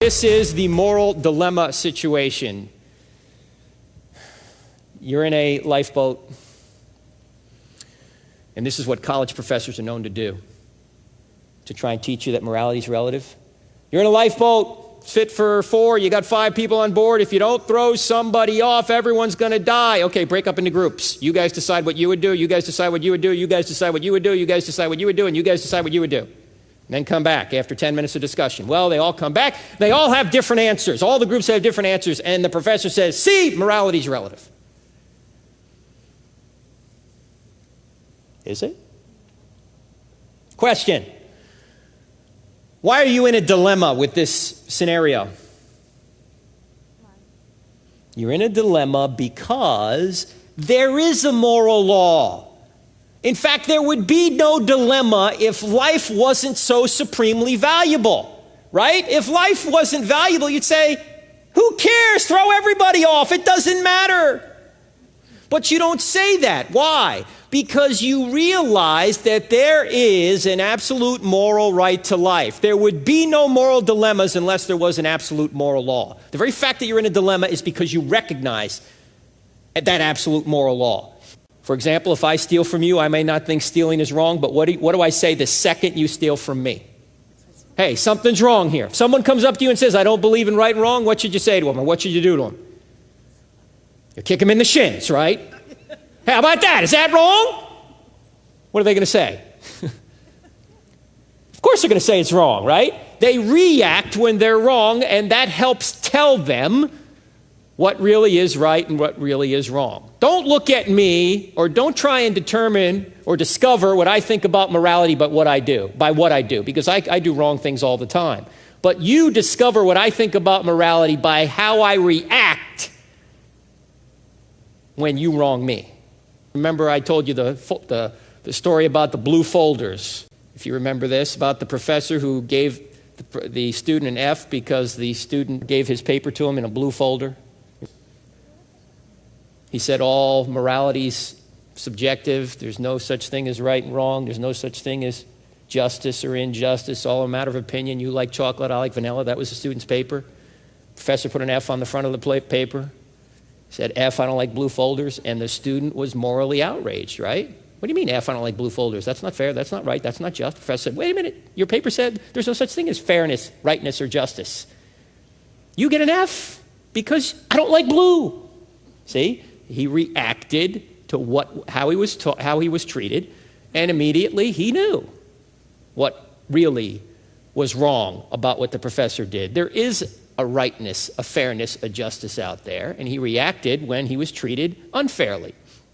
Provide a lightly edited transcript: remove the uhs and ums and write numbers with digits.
This is the moral dilemma situation. You're in a lifeboat, and this is what college professors are known to do, to try and teach you that morality is relative. You're in a lifeboat, it's fit for 4, you got 5 people on board. If you don't throw somebody off, everyone's going to die. Okay, break up into groups. You guys decide what you would do, you guys decide what you would do, you guys decide what you would do, you guys decide what you would do, and you guys decide what you would do. And then come back after 10 minutes of discussion. Well, they all come back. They all have different answers. All the groups have different answers, and the professor says, see, morality is relative. Is it? Question. Why are you in a dilemma with this scenario? You're in a dilemma because there is a moral law. In fact, there would be no dilemma if life wasn't so supremely valuable, right? If life wasn't valuable, you'd say, who cares? Throw everybody off. It doesn't matter. But you don't say that. Why? Because you realize that there is an absolute moral right to life. There would be no moral dilemmas unless there was an absolute moral law. The very fact that you're in a dilemma is because you recognize that absolute moral law. For example, if I steal from you, I may not think stealing is wrong, but what do I say the second you steal from me? Hey, something's wrong here. If someone comes up to you and says, I don't believe in right and wrong, what should you say to him, or what should you do to him? You kick him in the shins, right? Hey, how about that? Is that wrong? What are they going to say? Of course they're going to say it's wrong, right? They react when they're wrong, and that helps tell them what really is right and what really is wrong. Don't look at me, or don't try and determine or discover what I think about morality by what I do, because I do wrong things all the time. But you discover what I think about morality by how I react when you wrong me. Remember I told you the story about the blue folders. If you remember this, about the professor who gave the student an F because the student gave his paper to him in a blue folder. He said all morality's subjective. There's no such thing as right and wrong. There's no such thing as justice or injustice. All a matter of opinion. You like chocolate, I like vanilla. That was the student's paper. Professor put an F on the front of the paper. Said, F, I don't like blue folders. And the student was morally outraged, right? What do you mean, F, I don't like blue folders? That's not fair. That's not right. That's not just. The professor said, wait a minute. Your paper said there's no such thing as fairness, rightness, or justice. You get an F because I don't like blue. See? He reacted to how he was treated, and immediately he knew what really was wrong about what the professor did. There is a rightness, a fairness, a justice out there, and he reacted when he was treated unfairly.